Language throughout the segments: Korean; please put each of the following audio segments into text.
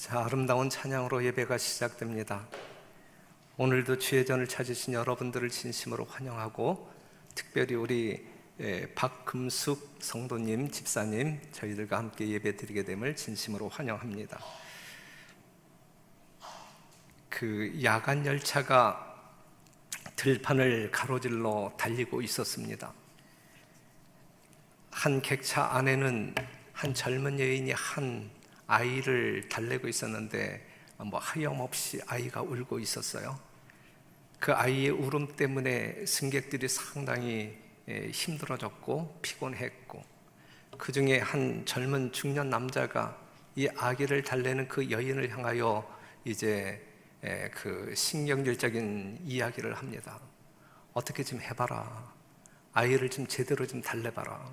자, 아름다운 찬양으로 예배가 시작됩니다. 오늘도 주의 전을 찾으신 여러분들을 진심으로 환영하고, 특별히 우리 박금숙 성도님, 집사님, 저희들과 함께 예배 드리게 됨을 진심으로 환영합니다. 그 야간 열차가 들판을 가로질러 달리고 있었습니다. 한 객차 안에는 한 젊은 여인이 한 아이를 달래고 있었는데 하염없이 아이가 울고 있었어요. 그 아이의 울음 때문에 승객들이 상당히 힘들어졌고 피곤했고, 그 중에 한 젊은 중년 남자가 이 아기를 달래는 그 여인을 향하여 이제 그 신경질적인 이야기를 합니다. 어떻게 좀 해봐라, 아이를 좀 제대로 좀 달래봐라.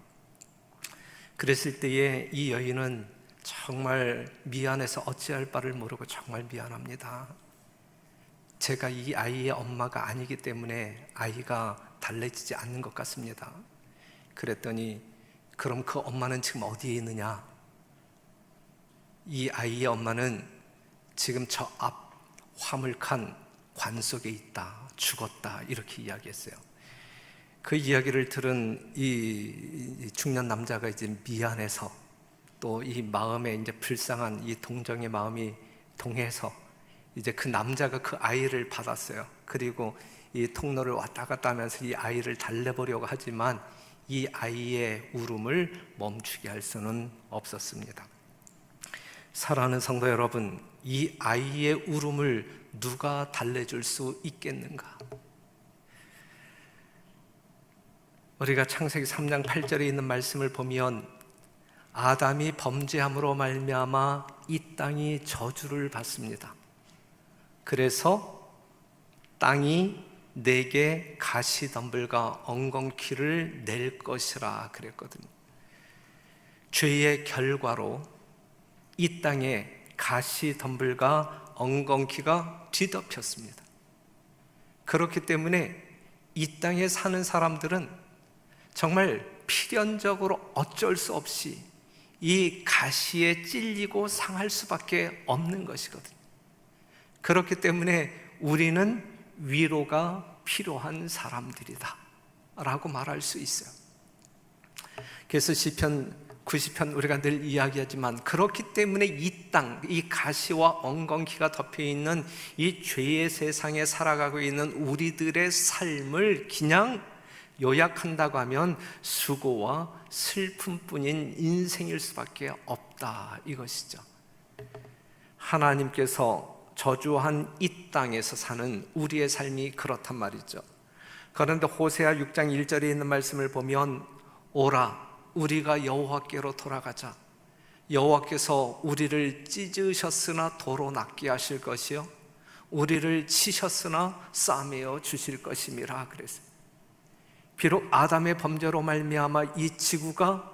그랬을 때에 이 여인은 정말 미안해서 어찌할 바를 모르고, 정말 미안합니다, 제가 이 아이의 엄마가 아니기 때문에 아이가 달래지지 않는 것 같습니다. 그랬더니, 그럼 그 엄마는 지금 어디에 있느냐? 이 아이의 엄마는 지금 저 앞 화물칸 관 속에 있다, 죽었다, 이렇게 이야기했어요. 그 이야기를 들은 이 중년 남자가 이제 미안해서, 또 이 마음에 이제 불쌍한 이 동정의 마음이 동해서 이제 그 남자가 그 아이를 받았어요. 그리고 이 통로를 왔다 갔다 하면서 이 아이를 달래보려고 하지만 이 아이의 울음을 멈추게 할 수는 없었습니다. 사랑하는 성도 여러분, 이 아이의 울음을 누가 달래줄 수 있겠는가? 우리가 창세기 3장 8절에 있는 말씀을 보면, 아담이 범죄함으로 말미암아 이 땅이 저주를 받습니다. 그래서 땅이 내게 가시덤불과 엉겅퀴를 낼 것이라 그랬거든요. 죄의 결과로 이 땅에 가시덤불과 엉겅퀴가 뒤덮였습니다. 그렇기 때문에 이 땅에 사는 사람들은 정말 필연적으로 어쩔 수 없이 이 가시에 찔리고 상할 수밖에 없는 것이거든요. 그렇기 때문에 우리는 위로가 필요한 사람들이다 라고 말할 수 있어요. 그래서 시편 90편 우리가 늘 이야기하지만, 그렇기 때문에 이 땅, 이 가시와 엉겅퀴가 덮여있는 이 죄의 세상에 살아가고 있는 우리들의 삶을 그냥 요약한다고 하면 수고와 슬픔뿐인 인생일 수밖에 없다, 이것이죠. 하나님께서 저주한 이 땅에서 사는 우리의 삶이 그렇단 말이죠. 그런데 호세아 6장 1절에 있는 말씀을 보면, 오라, 우리가 여호와께로 돌아가자. 여호와께서 우리를 찢으셨으나 도로 낫게 하실 것이요, 우리를 치셨으나 싸매어 주실 것임이라 그랬어요. 비록 아담의 범죄로 말미암아 이 지구가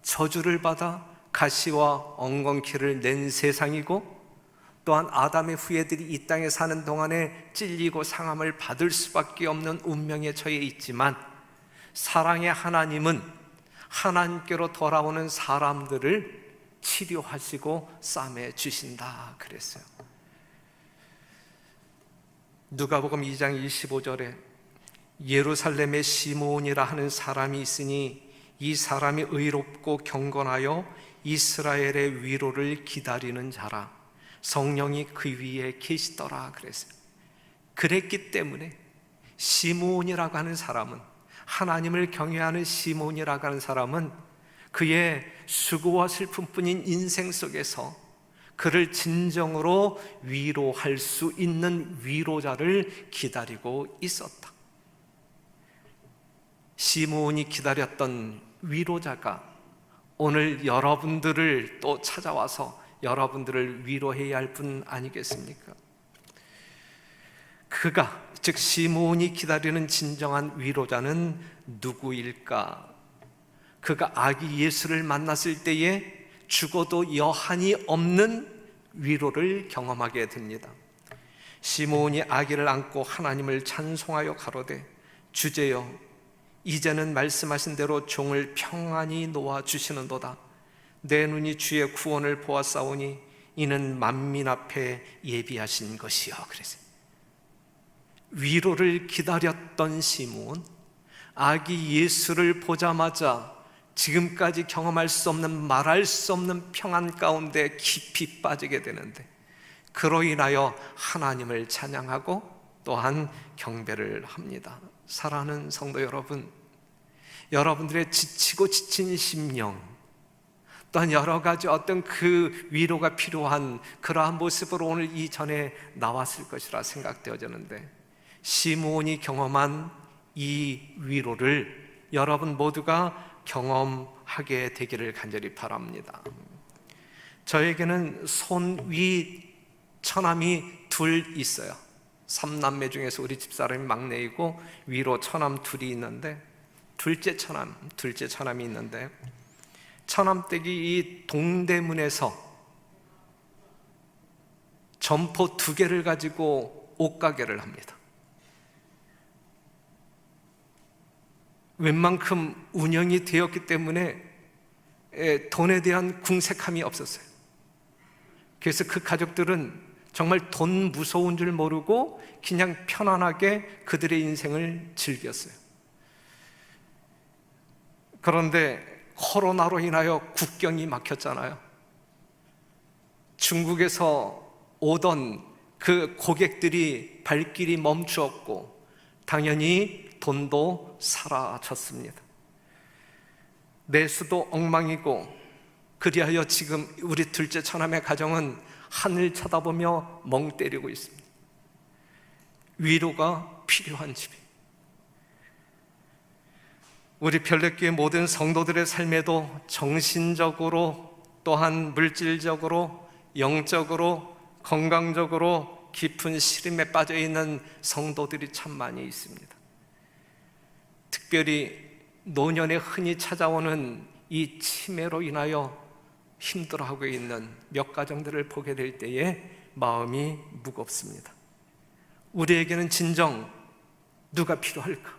저주를 받아 가시와 엉겅퀴를 낸 세상이고, 또한 아담의 후예들이 이 땅에 사는 동안에 찔리고 상함을 받을 수밖에 없는 운명에 처해 있지만, 사랑의 하나님은 하나님께로 돌아오는 사람들을 치료하시고 싸매 주신다 그랬어요. 누가복음 2장 25절에 예루살렘에 시므온이라 하는 사람이 있으니 이 사람이 의롭고 경건하여 이스라엘의 위로를 기다리는 자라, 성령이 그 위에 계시더라 그랬어요. 그랬기 때문에 시므온이라고 하는 사람은, 하나님을 경외하는 시므온이라고 하는 사람은 그의 수고와 슬픔뿐인 인생 속에서 그를 진정으로 위로할 수 있는 위로자를 기다리고 있었다. 시므온이 기다렸던 위로자가 오늘 여러분들을 또 찾아와서 여러분들을 위로해야 할 분 아니겠습니까? 그가, 즉 시므온이 기다리는 진정한 위로자는 누구일까? 그가 아기 예수를 만났을 때에 죽어도 여한이 없는 위로를 경험하게 됩니다. 시므온이 아기를 안고 하나님을 찬송하여 가로되, 주제여, 이제는 말씀하신 대로 종을 평안히 놓아주시는도다. 내 눈이 주의 구원을 보았사오니 이는 만민 앞에 예비하신 것이요. 그래서 위로를 기다렸던 시므온, 아기 예수를 보자마자 지금까지 경험할 수 없는, 말할 수 없는 평안 가운데 깊이 빠지게 되는데, 그로 인하여 하나님을 찬양하고 또한 경배를 합니다. 사랑하는 성도 여러분, 여러분들의 지치고 지친 심령, 또한 여러 가지 어떤 그 위로가 필요한 그러한 모습으로 오늘 이전에 나왔을 것이라 생각되어지는데, 시므온이 경험한 이 위로를 여러분 모두가 경험하게 되기를 간절히 바랍니다. 저에게는 손위 처남이 둘 있어요. 3남매 중에서 우리 집사람이 막내이고 위로 처남 둘이 있는데, 둘째 처남이 있는데, 처남댁이 이 동대문에서 점포 2개를 가지고 옷가게를 합니다. 웬만큼 운영이 되었기 때문에 돈에 대한 궁색함이 없었어요. 그래서 그 가족들은 정말 돈 무서운 줄 모르고 그냥 편안하게 그들의 인생을 즐겼어요. 그런데 코로나로 인하여 국경이 막혔잖아요. 중국에서 오던 그 고객들이 발길이 멈추었고 당연히 돈도 사라졌습니다. 매수도 엉망이고, 그리하여 지금 우리 둘째 처남의 가정은 하늘 쳐다보며 멍 때리고 있습니다. 위로가 필요한 집이, 우리 별내교회 모든 성도들의 삶에도 정신적으로 또한 물질적으로 영적으로 건강적으로 깊은 시름에 빠져있는 성도들이 참 많이 있습니다. 특별히 노년에 흔히 찾아오는 이 치매로 인하여 힘들어하고 있는 몇 가정들을 보게 될 때에 마음이 무겁습니다. 우리에게는 진정 누가 필요할까?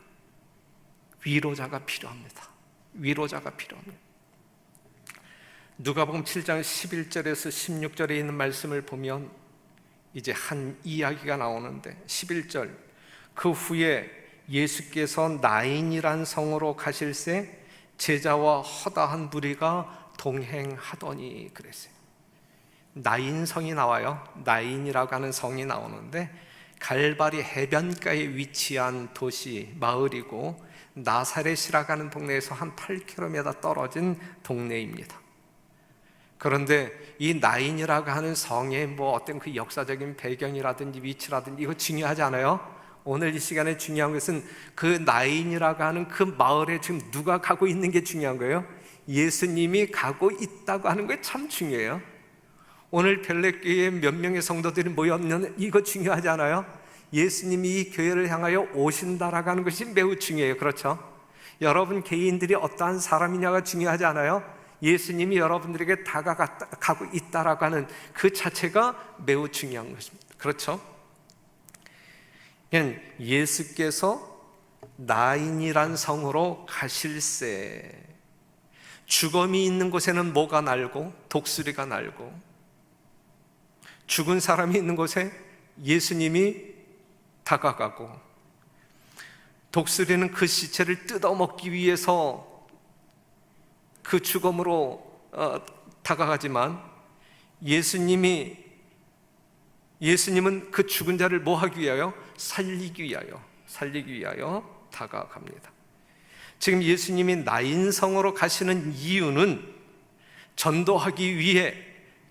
위로자가 필요합니다. 위로자가 필요합니다. 누가복음 7장 11절에서 16절에 있는 말씀을 보면 이제 한 이야기가 나오는데, 11절, 그 후에 예수께서 나인이란 성으로 가실새 제자와 허다한 무리가 동행하더니 그랬어요. 나인성이 나와요. 나인이라고 하는 성이 나오는데 갈바리 해변가에 위치한 도시, 마을이고 나사렛이라고 하는 동네에서 한 8km 떨어진 동네입니다. 그런데 이 나인이라고 하는 성의 뭐 어떤 그 역사적인 배경이라든지 위치라든지 이거 중요하지 않아요. 오늘 이 시간에 중요한 것은 그 나인이라고 하는 그 마을에 지금 누가 가고 있는 게 중요한 거예요. 예수님이 가고 있다고 하는 게 참 중요해요. 오늘 별내교회에 몇 명의 성도들이 모였는 이거 중요하지 않아요? 예수님이 이 교회를 향하여 오신다라고 하는 것이 매우 중요해요. 그렇죠? 여러분 개인들이 어떠한 사람이냐가 중요하지 않아요? 예수님이 여러분들에게 다가가고 있다라고 하는 그 자체가 매우 중요한 것입니다. 그렇죠? 예수께서 나인이란 성으로 가실새, 죽음이 있는 곳에는 뭐가 날고 독수리가 날고, 죽은 사람이 있는 곳에 예수님이 다가가고, 독수리는 그 시체를 뜯어먹기 위해서 그 죽음으로 다가가지만 예수님은 그 죽은 자를 뭐 하기 위하여? 살리기 위하여 다가갑니다. 지금 예수님이 나인성으로 가시는 이유는 전도하기 위해,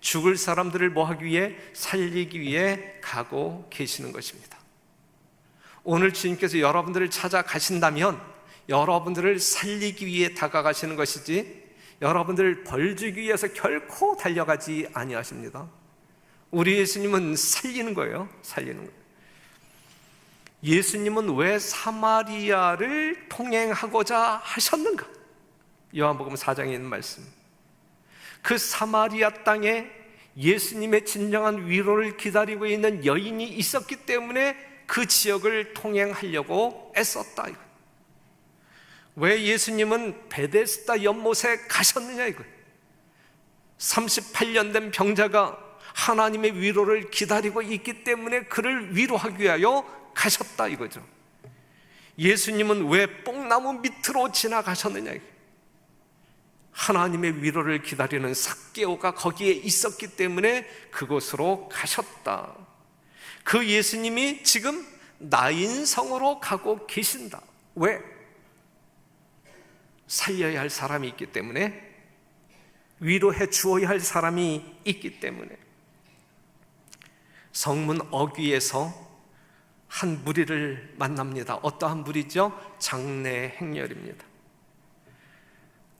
죽을 사람들을 뭐 하기 위해? 살리기 위해 가고 계시는 것입니다. 오늘 주님께서 여러분들을 찾아가신다면 여러분들을 살리기 위해 다가가시는 것이지 여러분들을 벌주기 위해서 결코 달려가지 아니하십니다. 우리 예수님은 살리는 거예요. 살리는 거예요. 예수님은 왜 사마리아를 통행하고자 하셨는가? 요한복음 4장에 있는 말씀. 그 사마리아 땅에 예수님의 진정한 위로를 기다리고 있는 여인이 있었기 때문에 그 지역을 통행하려고 애썼다. 왜 예수님은 베데스다 연못에 가셨느냐 이거예요. 38년 된 병자가 하나님의 위로를 기다리고 있기 때문에 그를 위로하기 위하여 가셨다 이거죠. 예수님은 왜 뽕나무 밑으로 지나가셨느냐? 하나님의 위로를 기다리는 삭개오가 거기에 있었기 때문에 그곳으로 가셨다. 그 예수님이 지금 나인성으로 가고 계신다. 왜? 살려야 할 사람이 있기 때문에, 위로해 주어야 할 사람이 있기 때문에. 성문 어귀에서 한 무리를 만납니다. 어떠한 무리죠? 장래 행렬입니다.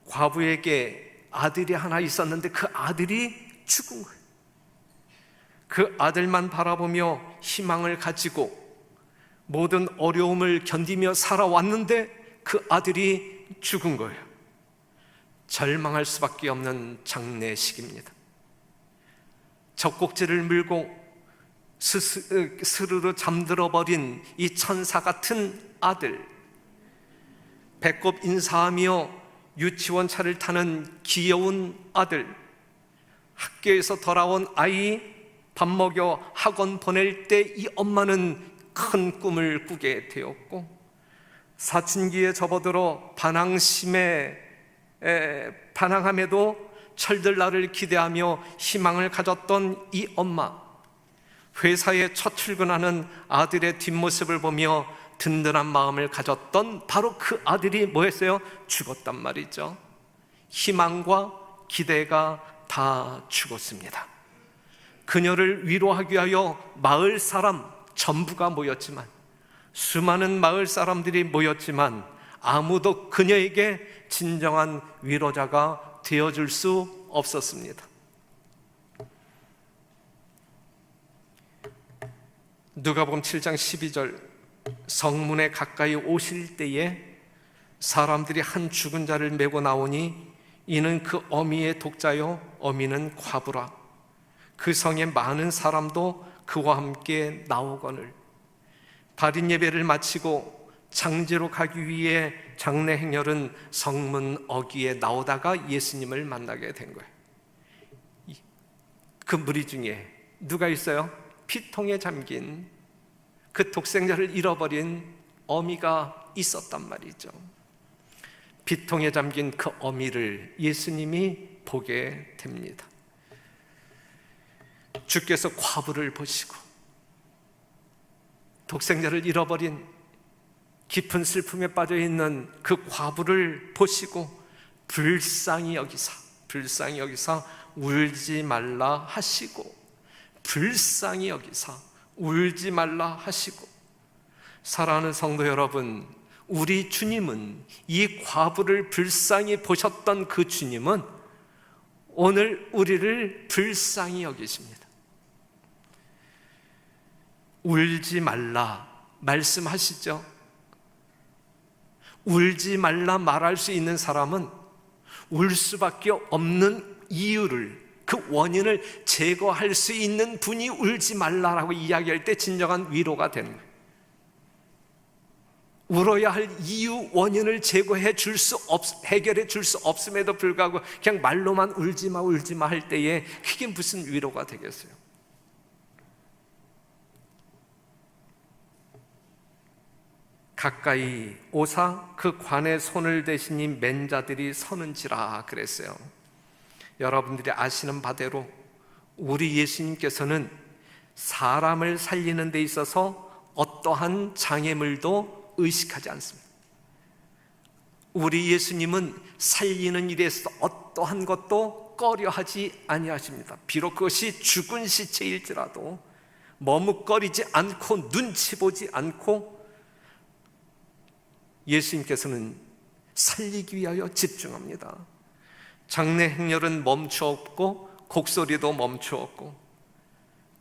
과부에게 아들이 하나 있었는데 그 아들이 죽은 거예요. 그 아들만 바라보며 희망을 가지고 모든 어려움을 견디며 살아왔는데 그 아들이 죽은 거예요. 절망할 수밖에 없는 장례식입니다. 젖꼭지를 물고 스르르 잠들어 버린 이 천사 같은 아들, 배꼽 인사하며 유치원 차를 타는 귀여운 아들, 학교에서 돌아온 아이 밥 먹여 학원 보낼 때 이 엄마는 큰 꿈을 꾸게 되었고, 사춘기에 접어들어 반항함에도 철들 날을 기대하며 희망을 가졌던 이 엄마, 회사에 첫 출근하는 아들의 뒷모습을 보며 든든한 마음을 가졌던 바로 그 아들이 뭐였어요? 죽었단 말이죠. 희망과 기대가 다 죽었습니다. 그녀를 위로하기 위하여 마을 사람 전부가 모였지만, 수많은 마을 사람들이 모였지만 아무도 그녀에게 진정한 위로자가 되어줄 수 없었습니다. 누가복음 7장 12절, 성문에 가까이 오실 때에 사람들이 한 죽은 자를 메고 나오니 이는 그 어미의 독자요 어미는 과부라. 그 성에 많은 사람도 그와 함께 나오거늘. 발인 예배를 마치고 장제로 가기 위해 장례 행렬은 성문 어귀에 나오다가 예수님을 만나게 된 거예요. 그 무리 중에 누가 있어요? 피통에 잠긴 그 독생자를 잃어버린 어미가 있었단 말이죠. 피통에 잠긴 그 어미를 예수님이 보게 됩니다. 주께서 과부를 보시고 독생자를 잃어버린 깊은 슬픔에 빠져있는 그 과부를 보시고 불쌍히 여기사 울지 말라 하시고, 불쌍히 여기사 울지 말라 하시고. 사랑하는 성도 여러분, 우리 주님은, 이 과부를 불쌍히 보셨던 그 주님은 오늘 우리를 불쌍히 여기십니다. 울지 말라 말씀하시죠. 울지 말라 말할 수 있는 사람은 울 수밖에 없는 이유를, 그 원인을 제거할 수 있는 분이 울지 말라라고 이야기할 때 진정한 위로가 되는 거예요. 울어야 할 이유, 원인을 해결해 줄 수 없음에도 불구하고 그냥 말로만 울지 마 할 때에 그게 무슨 위로가 되겠어요? 가까이 오사 그 관에 손을 대시니 맨 자들이 서는지라 그랬어요. 여러분들이 아시는 바대로 우리 예수님께서는 사람을 살리는 데 있어서 어떠한 장애물도 의식하지 않습니다. 우리 예수님은 살리는 일에서 어떠한 것도 꺼려하지 아니하십니다. 비록 그것이 죽은 시체일지라도 머뭇거리지 않고 눈치 보지 않고 예수님께서는 살리기 위하여 집중합니다. 장례 행렬은 멈추었고 곡소리도 멈추었고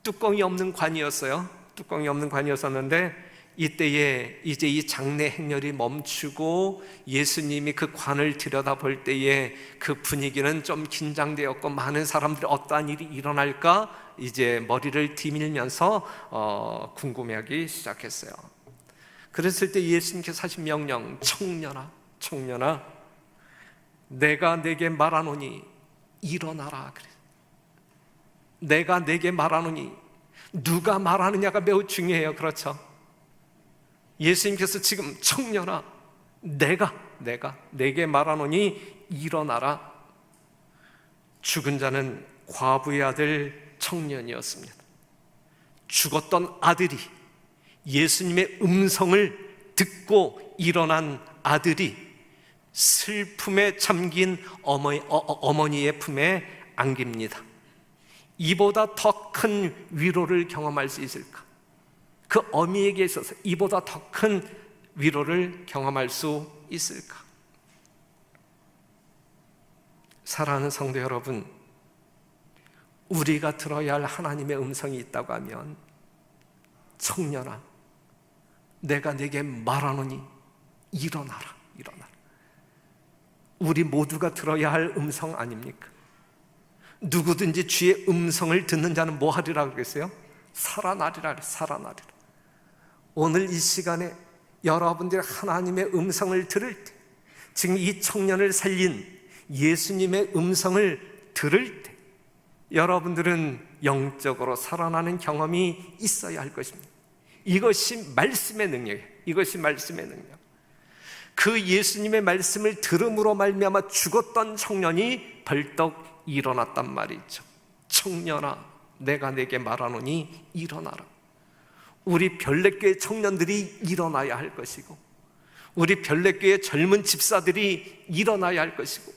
뚜껑이 없는 관이었어요. 뚜껑이 없는 관이었었는데 이때에 이제 이 장례 행렬이 멈추고 예수님이 그 관을 들여다볼 때에 그 분위기는 좀 긴장되었고 많은 사람들이 어떠한 일이 일어날까 이제 머리를 디밀면서 궁금해하기 시작했어요. 그랬을 때 예수님께서 하신 명령, 청년아 내가 내게 말하노니 일어나라 그래. 내가 내게 말하노니, 누가 말하느냐가 매우 중요해요. 그렇죠? 예수님께서 지금 청년아, 내가 내게 말하노니 일어나라. 죽은 자는 과부의 아들 청년이었습니다. 죽었던 아들이, 예수님의 음성을 듣고 일어난 아들이 슬픔에 잠긴 어머니의 품에 안깁니다. 이보다 더 큰 위로를 경험할 수 있을까? 그 어미에게 있어서 이보다 더 큰 위로를 경험할 수 있을까? 사랑하는 성도 여러분, 우리가 들어야 할 하나님의 음성이 있다고 하면, 청년아, 내가 네게 말하노니 일어나라. 우리 모두가 들어야 할 음성 아닙니까? 누구든지 주의 음성을 듣는 자는 뭐 하리라 그랬어요? 살아나리라. 오늘 이 시간에 여러분들이 하나님의 음성을 들을 때, 지금 이 청년을 살린 예수님의 음성을 들을 때, 여러분들은 영적으로 살아나는 경험이 있어야 할 것입니다. 이것이 말씀의 능력이에요. 그 예수님의 말씀을 들음으로 말미암아 죽었던 청년이 벌떡 일어났단 말이죠. 청년아, 내가 내게 말하노니 일어나라. 우리 별내교회 청년들이 일어나야 할 것이고, 우리 별내교회 젊은 집사들이 일어나야 할 것이고,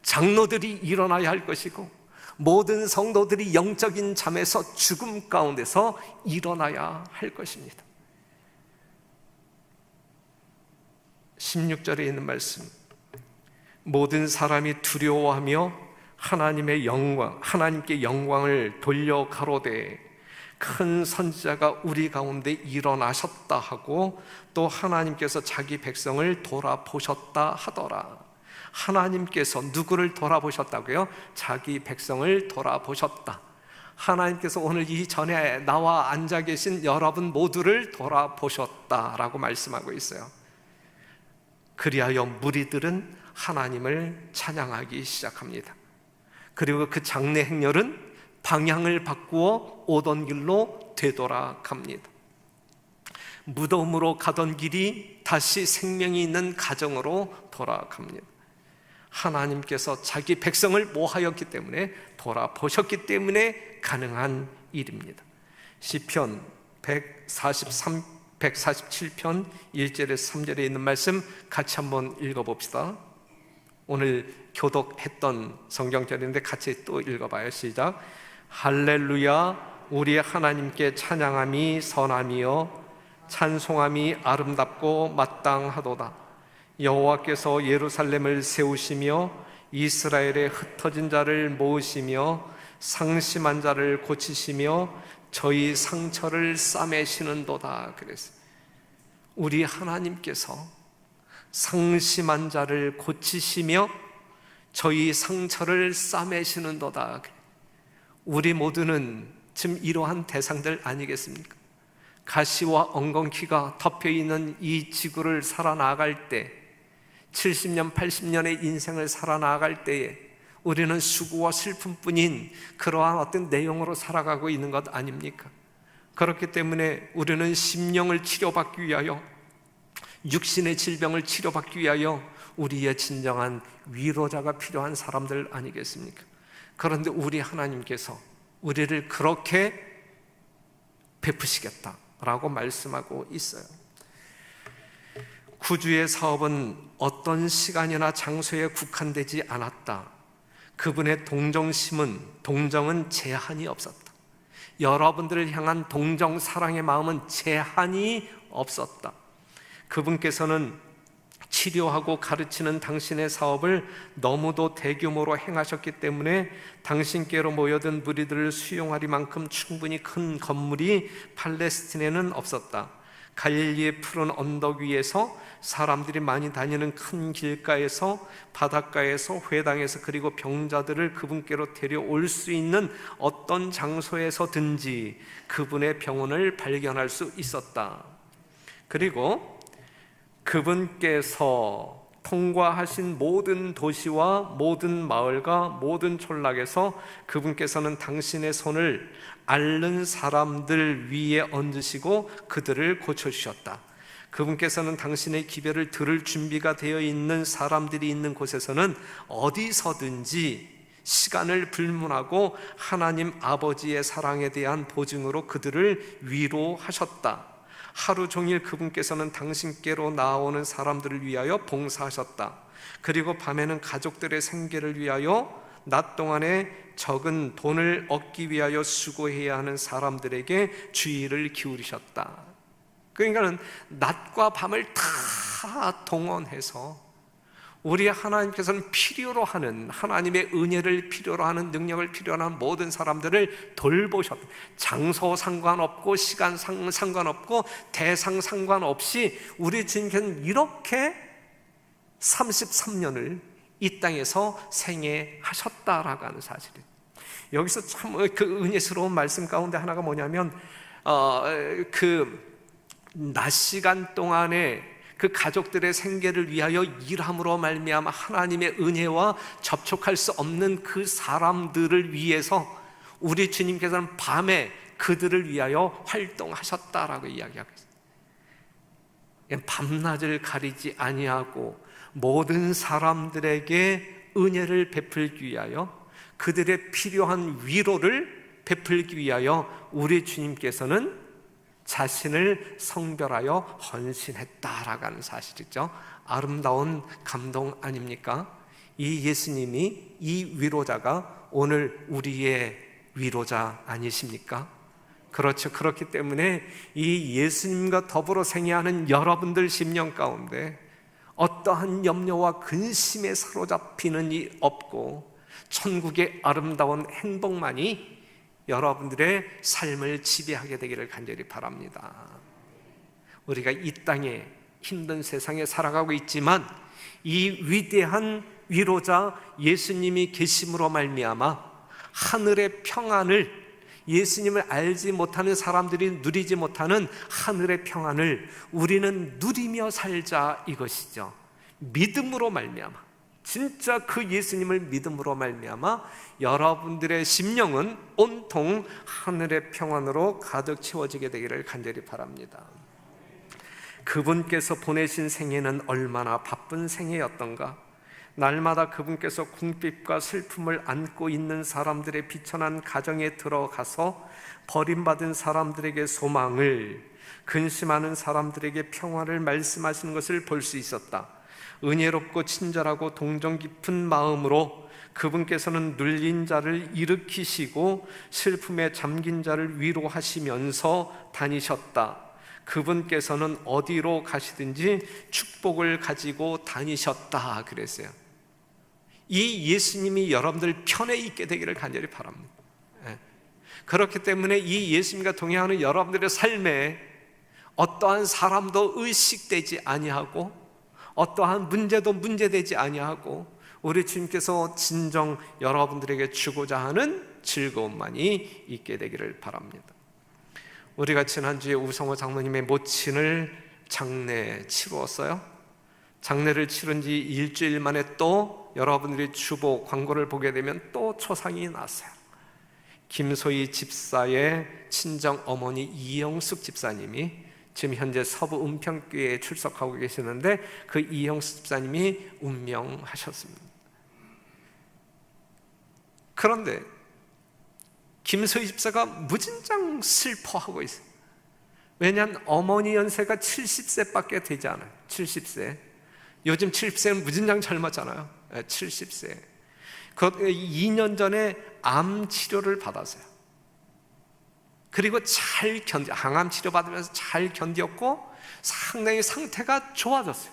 장로들이 일어나야 할 것이고, 모든 성도들이 영적인 잠에서, 죽음 가운데서 일어나야 할 것입니다. 16절에 있는 말씀, 모든 사람이 두려워하며 하나님께 영광을 돌려 가로되 큰 선지자가 우리 가운데 일어나셨다 하고, 또 하나님께서 자기 백성을 돌아보셨다 하더라. 하나님께서 누구를 돌아보셨다고요? 자기 백성을 돌아보셨다. 하나님께서 오늘 이 전에 나와 앉아 계신 여러분 모두를 돌아보셨다라고 말씀하고 있어요. 그리하여 무리들은 하나님을 찬양하기 시작합니다. 그리고 그 장래 행렬은 방향을 바꾸어 오던 길로 되돌아갑니다. 무덤으로 가던 길이 다시 생명이 있는 가정으로 돌아갑니다. 하나님께서 자기 백성을 모하였기 때문에, 돌아보셨기 때문에 가능한 일입니다. 시편 147편 1절에서 3절에 있는 말씀 같이 한번 읽어봅시다. 오늘 교독했던 성경절인데 같이 또 읽어봐요. 시작. 할렐루야, 우리 하나님께 찬양함이 선함이요 찬송함이 아름답고 마땅하도다. 여호와께서 예루살렘을 세우시며 이스라엘의 흩어진 자를 모으시며 상심한 자를 고치시며 저희 상처를 싸매시는도다. 그랬어요. 우리 하나님께서 상심한 자를 고치시며 저희 상처를 싸매시는도다. 우리 모두는 지금 이러한 대상들 아니겠습니까? 가시와 엉겅퀴가 덮여있는 이 지구를 살아나갈 때, 70년, 80년의 인생을 살아나갈 때에 우리는 수고와 슬픔뿐인 그러한 어떤 내용으로 살아가고 있는 것 아닙니까? 그렇기 때문에 우리는 심령을 치료받기 위하여, 육신의 질병을 치료받기 위하여 우리의 진정한 위로자가 필요한 사람들 아니겠습니까? 그런데 우리 하나님께서 우리를 그렇게 베푸시겠다라고 말씀하고 있어요. 구주의 사업은 어떤 시간이나 장소에 국한되지 않았다. 그분의 동정은 제한이 없었다. 여러분들을 향한 동정 사랑의 마음은 제한이 없었다. 그분께서는 치료하고 가르치는 당신의 사업을 너무도 대규모로 행하셨기 때문에 당신께로 모여든 무리들을 수용하리만큼 충분히 큰 건물이 팔레스틴에는 없었다. 갈릴리의 푸른 언덕 위에서, 사람들이 많이 다니는 큰 길가에서, 바닷가에서, 회당에서, 그리고 병자들을 그분께로 데려올 수 있는 어떤 장소에서든지 그분의 병원을 발견할 수 있었다. 그리고 그분께서 통과하신 모든 도시와 모든 마을과 모든 촌락에서 그분께서는 당신의 손을 앓는 사람들 위에 얹으시고 그들을 고쳐주셨다. 그분께서는 당신의 기별을 들을 준비가 되어 있는 사람들이 있는 곳에서는 어디서든지 시간을 불문하고 하나님 아버지의 사랑에 대한 보증으로 그들을 위로하셨다. 하루 종일 그분께서는 당신께로 나오는 사람들을 위하여 봉사하셨다. 그리고 밤에는 가족들의 생계를 위하여 낮 동안에 적은 돈을 얻기 위하여 수고해야 하는 사람들에게 주의를 기울이셨다. 그러니까는 낮과 밤을 다 동원해서 우리 하나님께서는 필요로 하는, 하나님의 은혜를 필요로 하는, 능력을 필요로 하는 모든 사람들을 돌보셨다. 장소 상관없고 시간 상관없고 대상 상관없이 우리 주님께서는 이렇게 33년을 이 땅에서 생애하셨다라고 하는 사실이에요. 여기서 참 그 은혜스러운 말씀 가운데 하나가 뭐냐면 그 낮 시간 동안에 그 가족들의 생계를 위하여 일함으로 말미암아 하나님의 은혜와 접촉할 수 없는 그 사람들을 위해서 우리 주님께서는 밤에 그들을 위하여 활동하셨다라고 이야기하고 있어요. 밤낮을 가리지 아니하고 모든 사람들에게 은혜를 베풀기 위하여, 그들의 필요한 위로를 베풀기 위하여 우리 주님께서는 자신을 성별하여 헌신했다라고 하는 사실이죠. 아름다운 감동 아닙니까? 이 예수님이, 이 위로자가 오늘 우리의 위로자 아니십니까? 그렇죠. 그렇기 때문에 이 예수님과 더불어 생애하는 여러분들 심령 가운데 어떠한 염려와 근심에 사로잡히는 이 없고 천국의 아름다운 행복만이 여러분들의 삶을 지배하게 되기를 간절히 바랍니다. 우리가 이 땅에 힘든 세상에 살아가고 있지만 이 위대한 위로자 예수님이 계심으로 말미암아 하늘의 평안을, 예수님을 알지 못하는 사람들이 누리지 못하는 하늘의 평안을 우리는 누리며 살자, 이것이죠. 믿음으로 말미암아, 진짜 그 예수님을 믿음으로 말미암아 여러분들의 심령은 온통 하늘의 평안으로 가득 채워지게 되기를 간절히 바랍니다. 그분께서 보내신 생애는 얼마나 바쁜 생애였던가. 날마다 그분께서 궁핍과 슬픔을 안고 있는 사람들의 비천한 가정에 들어가서 버림받은 사람들에게 소망을, 근심하는 사람들에게 평화를 말씀하시는 것을 볼 수 있었다. 은혜롭고 친절하고 동정 깊은 마음으로 그분께서는 눌린 자를 일으키시고 슬픔에 잠긴 자를 위로하시면서 다니셨다. 그분께서는 어디로 가시든지 축복을 가지고 다니셨다 그랬어요. 이 예수님이 여러분들 편에 있게 되기를 간절히 바랍니다. 그렇기 때문에 이 예수님과 동행하는 여러분들의 삶에 어떠한 사람도 의식되지 아니하고 어떠한 문제도 문제되지 아니하고 우리 주님께서 진정 여러분들에게 주고자 하는 즐거움만이 있게 되기를 바랍니다. 우리가 지난주에 우성호 장로님의 모친을 장례 치루었어요. 장례를 치른 지 일주일 만에 또 여러분들이 주보 광고를 보게 되면 또 초상이 났어요. 김소희 집사의 친정 어머니 이영숙 집사님이 지금 현재 서부 은평교회에 출석하고 계시는데 그 이영숙 집사님이 운명하셨습니다. 그런데 김소희 집사가 무진장 슬퍼하고 있어요. 왜냐하면 어머니 연세가 70세밖에 되지 않아요. 70세. 요즘 70세는 무진장 젊었잖아요. 70세. 그 2년 전에 암 치료를 받았어요. 그리고 잘 항암 치료 받으면서 잘 견뎠고 상당히 상태가 좋아졌어요.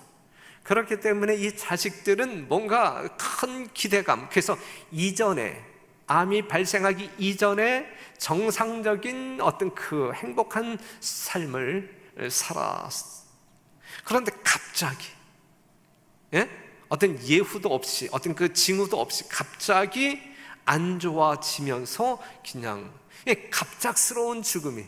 그렇기 때문에 이 자식들은 뭔가 큰 기대감, 그래서 이전에 암이 발생하기 이전에 정상적인 어떤 그 행복한 삶을 살았어요. 그런데 갑자기 어떤 예후도 없이, 어떤 그 징후도 없이 갑자기 안 좋아지면서 그냥 갑작스러운 죽음이,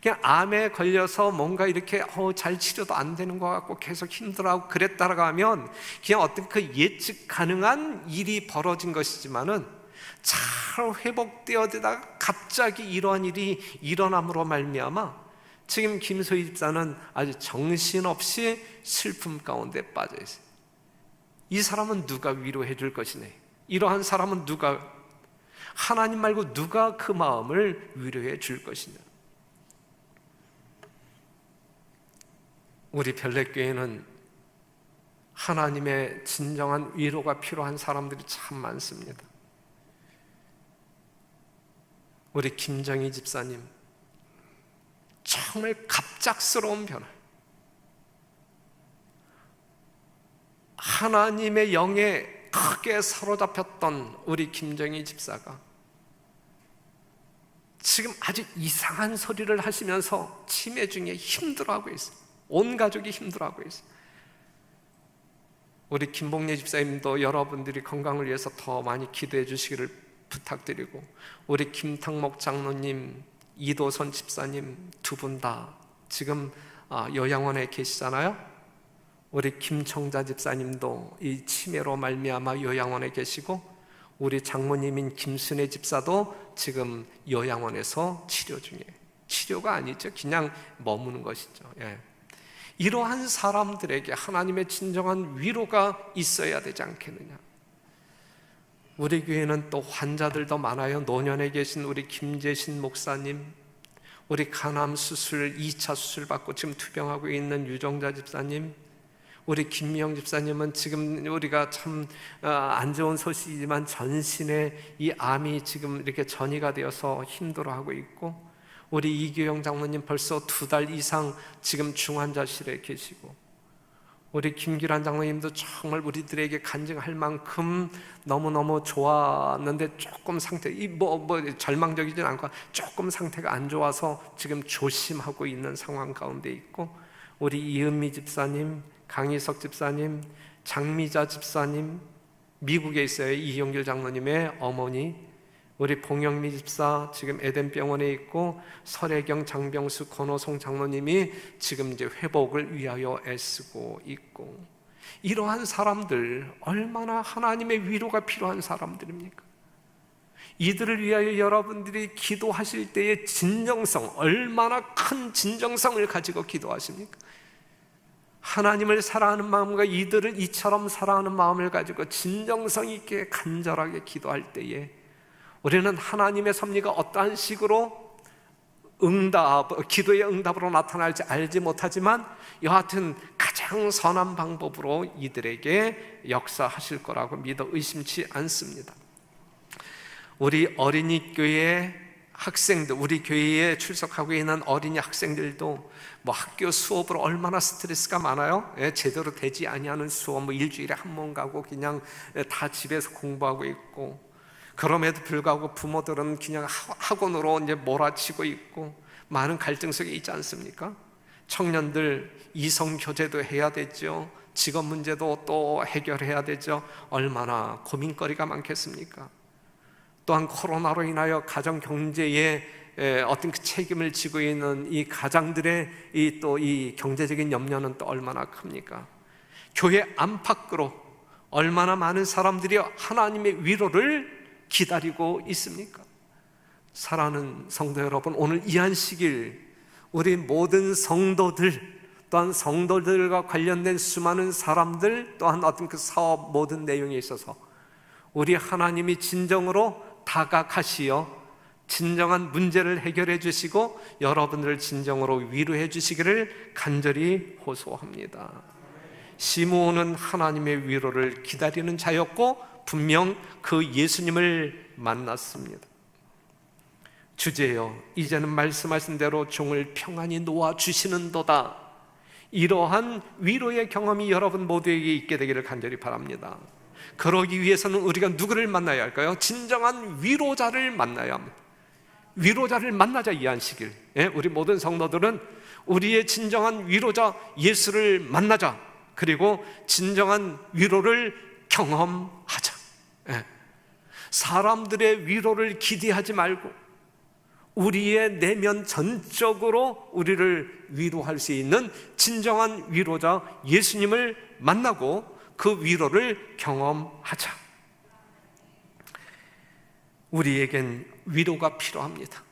그냥 암에 걸려서 뭔가 이렇게 잘 치료도 안 되는 것 같고 계속 힘들어하고 그랬다가 하면 그냥 어떤 그 예측 가능한 일이 벌어진 것이지만은 잘 회복되어지다가 갑자기 이러한 일이 일어남으로 말미암아 지금 김소희 집사는 아주 정신없이 슬픔 가운데 빠져 있어요. 이 사람은 누가 위로해 줄 것이네. 이러한 사람은 누가, 하나님 말고 누가 그 마음을 위로해 줄 것이냐. 우리 별내교회는 하나님의 진정한 위로가 필요한 사람들이 참 많습니다. 우리 김정희 집사님, 정말 갑작스러운 변화, 하나님의 영에 크게 사로잡혔던 우리 김정희 집사가 지금 아주 이상한 소리를 하시면서 치매 중에 힘들어하고 있어요. 온 가족이 힘들어하고 있어요. 우리 김복래 집사님도 여러분들이 건강을 위해서 더 많이 기도해 주시기를 부탁드리고, 우리 김탕목 장로님, 이도선 집사님 두 분 다 지금 요양원에 계시잖아요. 우리 김청자 집사님도 이 치매로 말미암아 요양원에 계시고, 우리 장모님인 김순애 집사도 지금 요양원에서 치료 중이에요. 치료가 아니죠. 그냥 머무는 것이죠. 예. 이러한 사람들에게 하나님의 진정한 위로가 있어야 되지 않겠느냐. 우리 교회는 또 환자들도 많아요. 노년에 계신 우리 김재신 목사님, 우리 간암 수술 2차 수술 받고 지금 투병하고 있는 유정자 집사님, 우리 김미영 집사님은 지금 우리가 참 안 좋은 소식이지만 전신에 이 암이 지금 이렇게 전이가 되어서 힘들어하고 있고, 우리 이규영 장로님 벌써 2달 이상 지금 중환자실에 계시고, 우리 김기란 장로님도 정말 우리들에게 간증할 만큼 너무너무 좋았는데 조금 상태, 절망적이진 않고 조금 상태가 안 좋아서 지금 조심하고 있는 상황 가운데 있고, 우리 이은미 집사님, 강희석 집사님, 장미자 집사님, 미국에 있어요. 이용길 장로님의 어머니, 우리 봉영미 집사 지금 에덴병원에 있고, 설혜경, 장병수, 권호송 장로님이 지금 이제 회복을 위하여 애쓰고 있고, 이러한 사람들 얼마나 하나님의 위로가 필요한 사람들입니까? 이들을 위하여 여러분들이 기도하실 때의 진정성, 얼마나 큰 진정성을 가지고 기도하십니까? 하나님을 사랑하는 마음과 이들을 이처럼 사랑하는 마음을 가지고 진정성 있게 간절하게 기도할 때에 우리는 하나님의 섭리가 어떠한 식으로 기도의 응답으로 나타날지 알지 못하지만 여하튼 가장 선한 방법으로 이들에게 역사하실 거라고 믿어 의심치 않습니다. 우리 어린이 교회 학생들, 우리 교회에 출석하고 있는 어린이 학생들도 학교 수업으로 얼마나 스트레스가 많아요. 제대로 되지 아니하는 수업, 일주일에 한 번 가고 그냥 다 집에서 공부하고 있고, 그럼에도 불구하고 부모들은 그냥 학원으로 이제 몰아치고 있고 많은 갈등 속에 있지 않습니까? 청년들 이성 교제도 해야 되죠. 직업 문제도 또 해결해야 되죠. 얼마나 고민거리가 많겠습니까? 또한 코로나로 인하여 가정 경제에 어떤 그 책임을 지고 있는 이 가장들의 이 경제적인 염려는 또 얼마나 큽니까? 교회 안팎으로 얼마나 많은 사람들이 하나님의 위로를 기다리고 있습니까? 사랑하는 성도 여러분, 오늘 이 안식일 우리 모든 성도들, 또한 성도들과 관련된 수많은 사람들, 또한 어떤 그 사업 모든 내용에 있어서 우리 하나님이 진정으로 다가가시어 진정한 문제를 해결해 주시고 여러분들을 진정으로 위로해 주시기를 간절히 호소합니다. 시므온은 하나님의 위로를 기다리는 자였고 분명 그 예수님을 만났습니다. 주제여, 이제는 말씀하신 대로 종을 평안히 놓아주시는도다. 이러한 위로의 경험이 여러분 모두에게 있게 되기를 간절히 바랍니다. 그러기 위해서는 우리가 누구를 만나야 할까요? 진정한 위로자를 만나야 합니다. 위로자를 만나자, 이 안식일. 우리 모든 성도들은 우리의 진정한 위로자 예수를 만나자. 그리고 진정한 위로를 경험하자. 사람들의 위로를 기대하지 말고 우리의 내면 전적으로 우리를 위로할 수 있는 진정한 위로자 예수님을 만나고 그 위로를 경험하자. 우리에겐 위로가 필요합니다.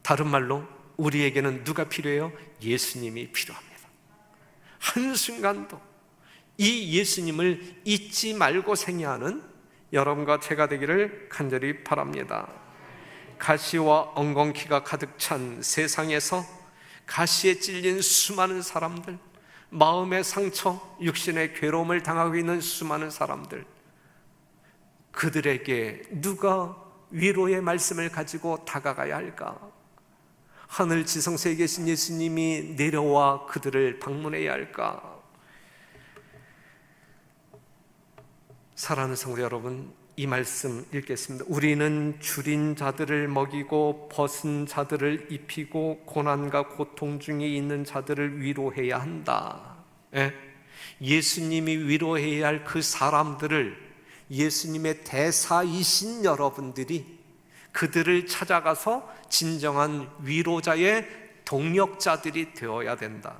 다른 말로 우리에게는 누가 필요해요? 예수님이 필요합니다. 한순간도 이 예수님을 잊지 말고 생애하는 여러분과 제가 되기를 간절히 바랍니다. 가시와 엉겅퀴가 가득 찬 세상에서 가시에 찔린 수많은 사람들, 마음의 상처, 육신의 괴로움을 당하고 있는 수많은 사람들, 그들에게 누가 위로의 말씀을 가지고 다가가야 할까? 하늘 지성소에 계신 예수님이 내려와 그들을 방문해야 할까? 사랑하는 성도 여러분, 이 말씀 읽겠습니다. 우리는 줄인 자들을 먹이고 벗은 자들을 입히고 고난과 고통 중에 있는 자들을 위로해야 한다. 예수님이 위로해야 할 그 사람들을 예수님의 대사이신 여러분들이 그들을 찾아가서 진정한 위로자의 동력자들이 되어야 된다.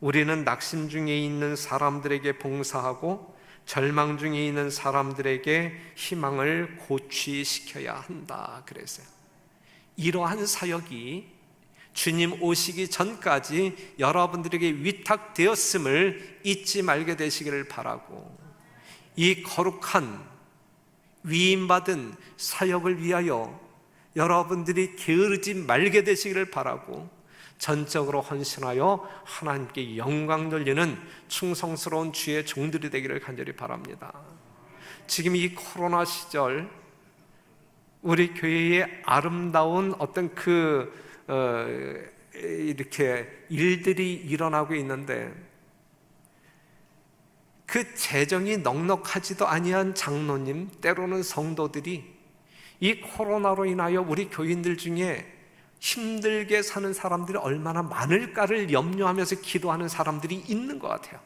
우리는 낙심 중에 있는 사람들에게 봉사하고 절망 중에 있는 사람들에게 희망을 고취시켜야 한다. 그랬어요. 이러한 사역이 주님 오시기 전까지 여러분들에게 위탁되었음을 잊지 말게 되시기를 바라고, 이 거룩한 위임받은 사역을 위하여 여러분들이 게으르지 말게 되시기를 바라고, 전적으로 헌신하여 하나님께 영광 돌리는 충성스러운 주의 종들이 되기를 간절히 바랍니다. 지금 이 코로나 시절 우리 교회의 아름다운 어떤 이렇게 일들이 일어나고 있는데, 그 재정이 넉넉하지도 아니한 장로님, 때로는 성도들이 이 코로나로 인하여 우리 교인들 중에 힘들게 사는 사람들이 얼마나 많을까를 염려하면서 기도하는 사람들이 있는 것 같아요.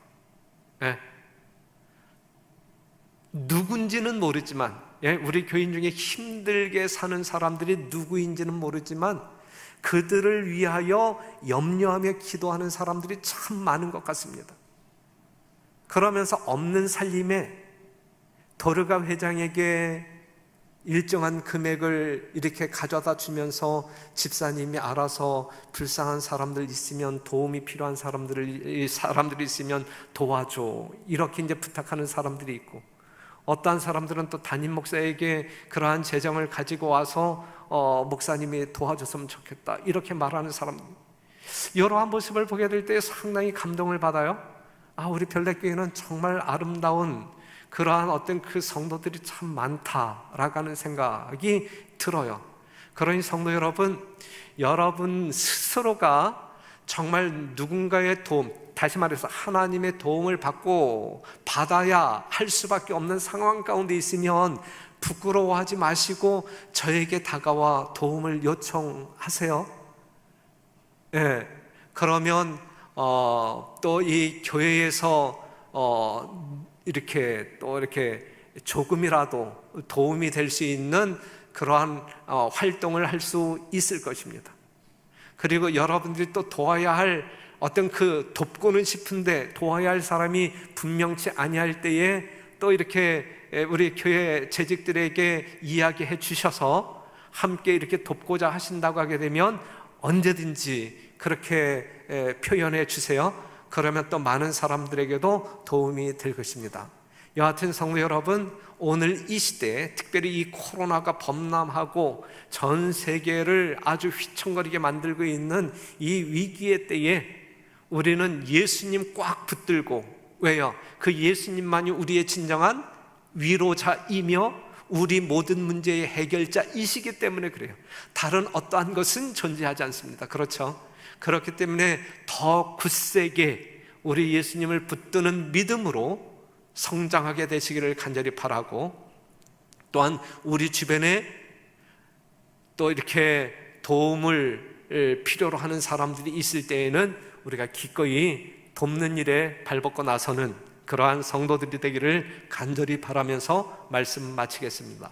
누군지는 모르지만, 우리 교인 중에 힘들게 사는 사람들이 누구인지는 모르지만 그들을 위하여 염려하며 기도하는 사람들이 참 많은 것 같습니다. 그러면서 없는 살림에 도르가 회장에게 일정한 금액을 이렇게 가져다 주면서 집사님이 알아서 불쌍한 사람들 있으면, 도움이 필요한 사람들이 있으면 도와줘, 이렇게 이제 부탁하는 사람들이 있고, 어떠한 사람들은 또 담임 목사에게 그러한 재정을 가지고 와서 목사님이 도와줬으면 좋겠다, 이렇게 말하는 사람들, 이러한 모습을 보게 될 때 상당히 감동을 받아요. 우리 별내교회는 정말 아름다운 그러한 어떤 그 성도들이 참 많다라고 하는 생각이 들어요. 그러니 성도 여러분, 여러분 스스로가 정말 누군가의 도움, 다시 말해서 하나님의 도움을 받아야 할 수밖에 없는 상황 가운데 있으면 부끄러워하지 마시고 저에게 다가와 도움을 요청하세요. 그러면 또 이 교회에서 이렇게 조금이라도 도움이 될 수 있는 그러한 활동을 할 수 있을 것입니다. 그리고 여러분들이 또 도와야 할 어떤 그 돕고는 싶은데 도와야 할 사람이 분명치 아니할 때에 또 이렇게 우리 교회 재직들에게 이야기해 주셔서 함께 이렇게 돕고자 하신다고 하게 되면 언제든지 그렇게 표현해 주세요. 그러면 또 많은 사람들에게도 도움이 될 것입니다. 여하튼 성도 여러분, 오늘 이 시대에 특별히 이 코로나가 범람하고 전 세계를 아주 휘청거리게 만들고 있는 이 위기의 때에 우리는 예수님 꽉 붙들고, 왜요? 그 예수님만이 우리의 진정한 위로자이며 우리 모든 문제의 해결자이시기 때문에 그래요. 다른 어떠한 것은 존재하지 않습니다. 그렇죠? 그렇기 때문에 더 굳세게 우리 예수님을 붙드는 믿음으로 성장하게 되시기를 간절히 바라고, 또한 우리 주변에 또 이렇게 도움을 필요로 하는 사람들이 있을 때에는 우리가 기꺼이 돕는 일에 발벗고 나서는 그러한 성도들이 되기를 간절히 바라면서 말씀 마치겠습니다.